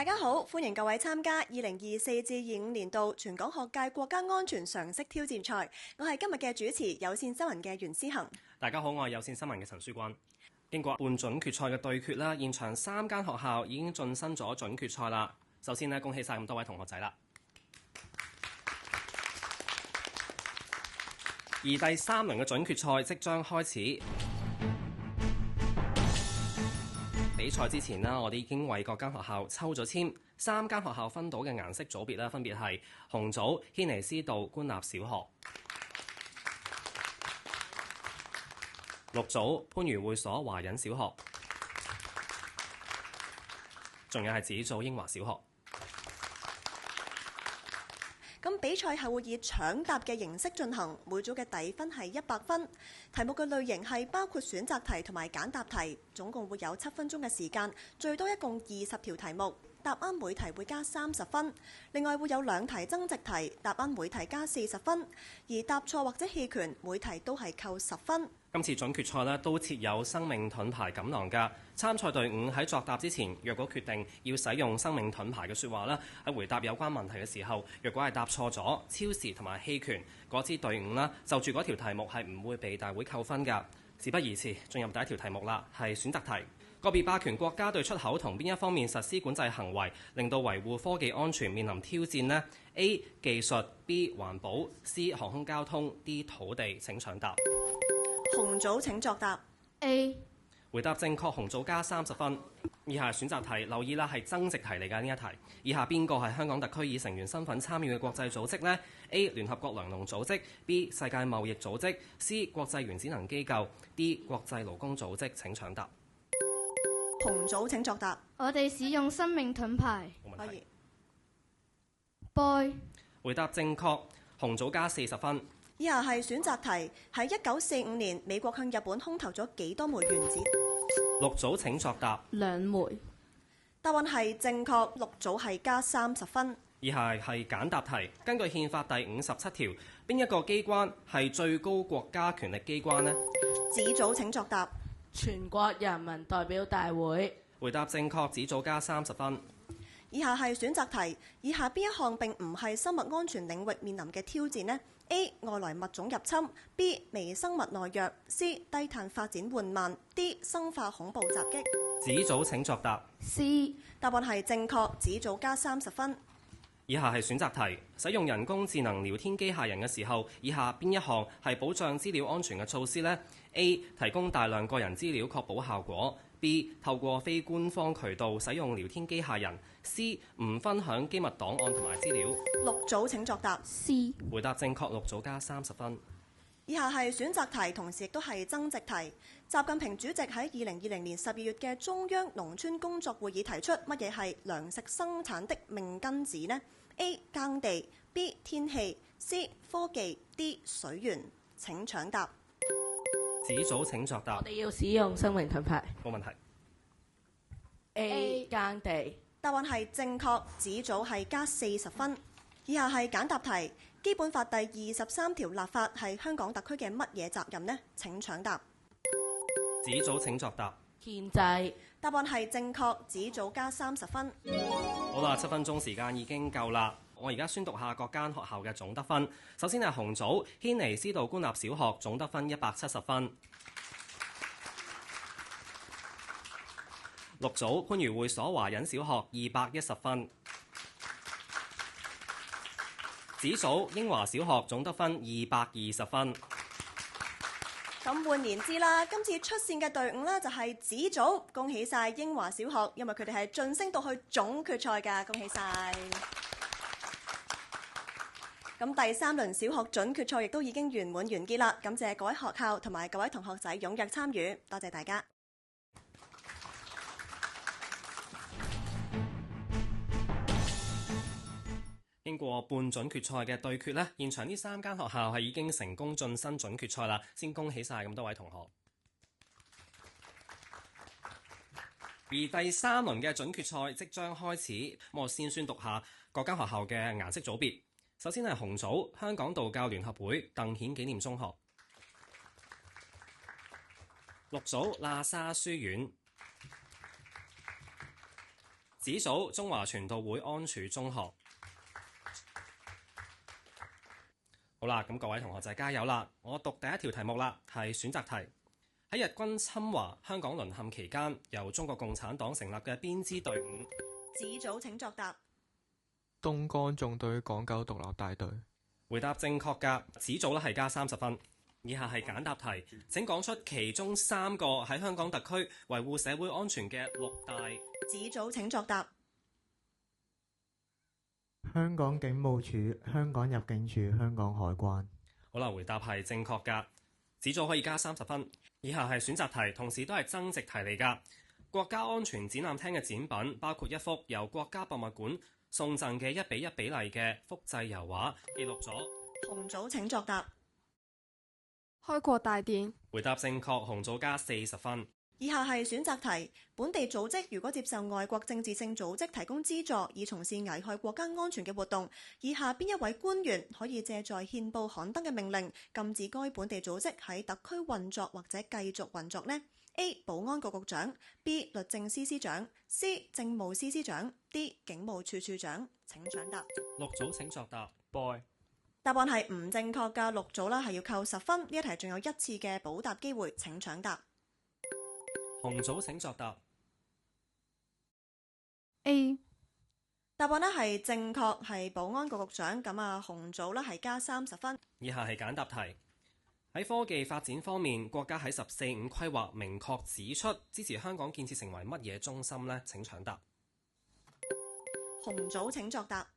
大家好，歡迎各位參加2024-25年度全港學界國家安全常識挑戰賽。我係今日嘅主持，有線新聞嘅袁思恒。大家好，我係有線新聞嘅陳書君。經過半準決賽嘅對決啦，現場3間學校已經晉身咗準決賽啦。首先呢，恭喜晒咁多位同學仔啦！而第3輪嘅準決賽即將開始。比賽之前啦，我哋已經為各間學校抽咗籤，3間學校分到嘅顏色組別啦，分別係紅組軒尼詩道官立小學、綠組番禺會所華仁小學，仲有係紫組英華小學。咁比賽係會以搶答嘅形式進行，每組嘅底分係100分。題目嘅類型係包括選擇題同埋簡答題，總共會有7分鐘嘅時間，最多一共20條題目。答啱每題會加30分，另外會有2題增值題，答啱每題加40分，而答錯或者棄權每題都係扣10分。今次準決賽呢都設有生命盾牌錦囊㗎。參賽隊伍喺作答之前，若果決定要使用生命盾牌嘅説話啦，喺回答有關問題嘅時候，若果係答錯咗、超時同埋棄權，嗰支隊伍啦就住嗰條題目係唔會被大會扣分㗎。事不宜遲，進入第一條題目啦，係選擇題。個別霸權國家對出口同邊一方面實施管制行為，令到維護科技安全面臨挑戰呢？ A. 技術 B. 環保 C. 航空交通 D. 土地。請搶答。紅組請作答。 A。回答正確，紅組加30分。以下選擇題，留意啦，係增值題嚟㗎呢一題。以下邊個係香港特區以成員身份參與嘅國際組織呢？ A. 聯合國糧農組織 B. 世界貿易組織 C. 國際原子能機構 D. 國際勞工組織。請搶答。紅組請作答。我哋使用生命盾牌。冇問題。 Boy。回答正確，紅組加40分。以下係選擇題，喺1945年美國向日本空投咗幾多枚原子？綠組請作答。2枚。答案係正確，綠組係加30分。以下係簡答題，根據憲法第57條，邊一個機關係最高國家權力機關呢？紫組請作答。全國人民代表大會。回答正確，紫組加30分。以下係選擇題，以下邊一項並唔係生物安全領域面臨嘅挑戰呢？ A. 外來物種入侵 B. 微生物內藥 C. 低碳發展緩慢 D. 生化恐怖襲擊。紫組請作答。 C。答案係正確，紫組加30分。以下係選擇題，使用人工智能聊天機械人嘅時候，以下邊一項係保障資料安全嘅措施呢？ A. 提供大量個人資料確保效果 B. 透過非官方渠道使用聊天機械人 C. 唔分享機密檔案同埋資料。綠組請作答。 C。回答正確，綠組加30分。以下係選擇題，同時亦都係增值題。習近平主席喺2020年12月嘅中央農村工作會議提出乜嘢係糧食生產的命根子呢？ A. 耕地 B. 天氣 C. 科技 D. 水源。請搶答。紫組請作答。我哋要使用生命盾牌。冇問題。 A. 耕地。答案係正確，紫組係加40分。以下係簡答題。基本法第23條立法係香港特區嘅乜嘢責任呢？請搶答。紫組請作答。憲制。答案係正確，紫組加30分。好啦，7分鐘時間已經夠啦。我而家宣讀下各間學校嘅總得分。首先係紅組軒尼詩道官立小學總得分170分。綠組番禺會所華仁小學210分。紫組英華小學總得分220分。咁換言之啦，今次出線嘅隊伍呢，就係紫組，恭喜晒英華小學，因為佢哋係晉升到去總決賽㗎，恭喜晒！咁第3輪小學準決賽亦都已經圓滿完結啦，感謝各位學校同埋各位同學仔踴躍參與，多謝大家。經過半準決賽嘅對決呢，現場呢3間學校係已經成功晉身準決賽啦，先恭喜晒咁多位同學。而第3輪嘅準決賽即將開始，我先宣讀下各間學校嘅顏色組別。首先係紅組香港道教聯合會鄧顯紀念中學，綠組喇沙書院，子組中華傳道會安柱中學。好啦，咁各位同學仔加油啦！我讀第一條題目啦，係選擇題。喺日軍侵華、香港淪陷期間，由中國共產黨成立嘅邊支隊伍？子組請作答。東江縱隊港九獨立大隊。回答正確㗎，子組咧係加30分。以下係簡答題，請講出其中3個喺香港特區維護社會安全嘅6大。子組請作答。香港警務處、香港入境處、香港海關。好啦，回答係正確㗎，子組可以加30分。以下係選擇題，同時都係增值題嚟㗎。國家安全展覽廳嘅展品包括一幅由國家博物館送贈嘅1:1比例嘅複製油畫，記錄咗。紅組請作答。開國大典。回答正確，紅組加40分。以下係選擇題，本地組織如果接受外國政治性組織提供資助，以從事危害國家安全嘅活動，以下邊一位官員可以借在憲報刊登嘅命令，禁止該本地組織喺特區運作或者繼續運作呢？ A. 保安局局長， B. 律政司司長， C. 政務司司長， D. 警務處處長。請搶答。綠組請作答。 boy。答案係唔正確㗎，綠組啦係要扣10分。呢一題仲有1次嘅補答機會，請搶答。紅組請作答。 A。答案呢係正確，係保安局局長。咁啊，紅組呢係加30分。以下係簡答題。喺科技發展方面，國家喺14五規劃明確指出支持香港建設成為乜嘢中心呢？請搶答。紅組請作答。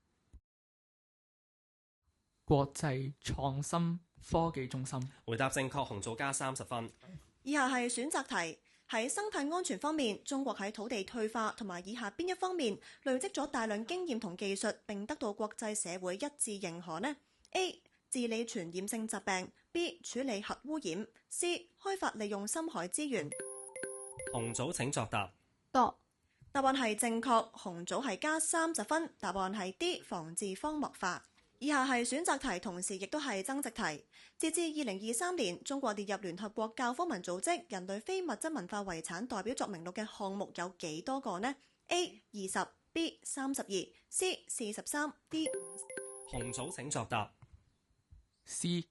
國際創新科技中心。回答正確，紅組加30分。以下係選擇題。喺生態安全方面，中國喺土地退化同埋以下邊一方面累積咗大量經驗同技術，並得到國際社會一致認可呢？ A. 治理傳染性疾病， B. 處理核污染， C. 開發利用深海資源。紅組請作答。答案係正確，紅組係加30分。答案係 D. 防治荒漠化。以下係選擇題，同時亦都係增值題。截至2023年，中國列入聯合國教科文組織人類非物質文化遺產代表作名錄嘅項目有幾多個呢？ A. 20， B. 32， C. 43， D. 50。紅組請作答。C。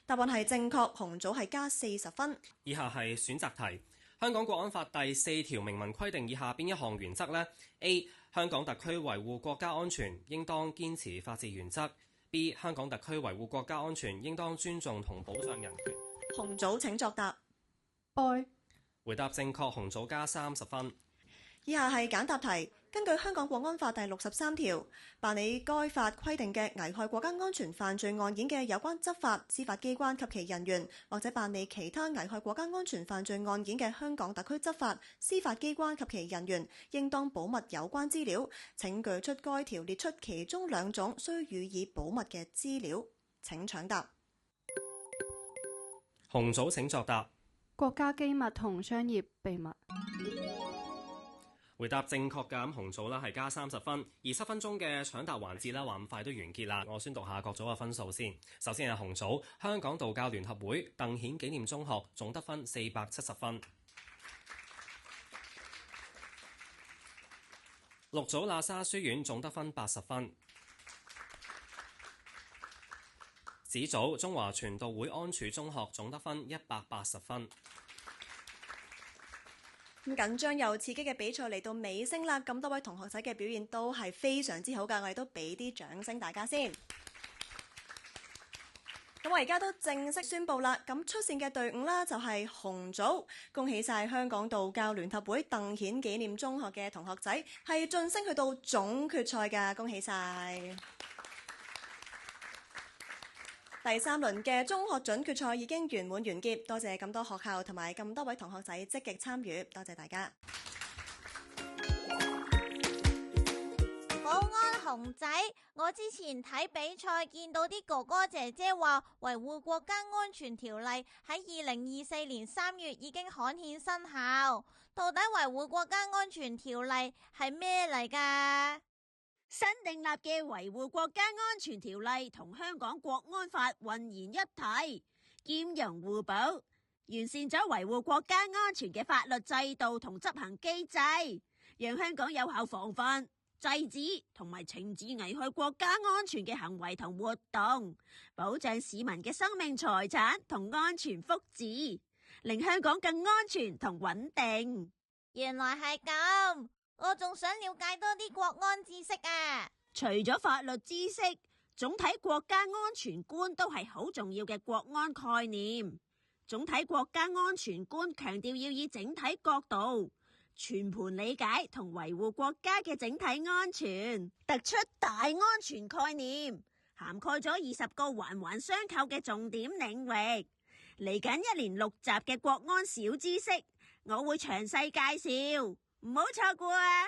答案係正確，紅組係加40分。以下係選擇題。香港國安法第4條明文規定以下邊一項原則呢？ A. 香港特區維護國家安全應當堅持法治原則。B. 香港特區維護國家安全應當尊重同保障人權。紅組請作答。回答正確，紅組加30分。以下係簡答題。根據香港國安法第63條，辦理該法規定嘅危害國家安全犯罪案件嘅有關執法、司法機關及其人員，或者辦理其他危害國家安全犯罪案件嘅香港特區執法、司法機關及其人員，應當保密有關資料。請舉出該條列出其中2種需予以保密嘅資料。請搶答。紅組請作答。國家機密同商業秘密。回答正確嘅，咁紅組啦係加30分，而7分鐘嘅搶答環節啦，話咁快都完結啦。我宣讀下各組嘅分數先。首先係紅組，香港道教聯合會鄧顯紀念中學總得分470分。綠組喇沙書院總得分80分。紫組中華傳道會安柱中學總得分180分。咁緊張又刺激嘅比賽嚟到尾聲啦，咁多位同學仔嘅表現都係非常之好㗎，我哋都俾啲掌聲大家先。咁我而家都正式宣佈啦，咁出線嘅隊伍啦就係紅組，恭喜晒香港道教聯合會鄧顯紀念中學嘅同學仔係晉升去到總決賽㗎，恭喜晒！第3輪嘅中學準決賽已經圓滿完結，多謝咁多學校同埋咁多位同學仔積極參與，多謝大家。保安熊仔，我之前睇比賽見到啲哥哥姐姐話維護國家安全條例喺2024年3月已經刊憲生效，到底維護國家安全條例係咩嚟㗎？新訂立嘅維護國家安全條例同香港國安法渾然一體，兼容互補，完善咗維護國家安全嘅法律制度同執行機制。讓香港有效防範、制止同埋懲治危害國家安全嘅行為同活動，保障市民嘅生命財產同安全福祉，令香港更安全同穩定。原來係咁，我仲想了解多啲國安知識啊！除咗法律知識，總體國家安全觀都係好重要嘅國安概念。總體國家安全觀強調要以整體角度全盤理解同維護國家嘅整體安全，突出大安全概念，涵蓋咗20個環環相扣嘅重點領域。嚟緊1連6集嘅國安小知識，我會詳細介紹，唔好錯過啊！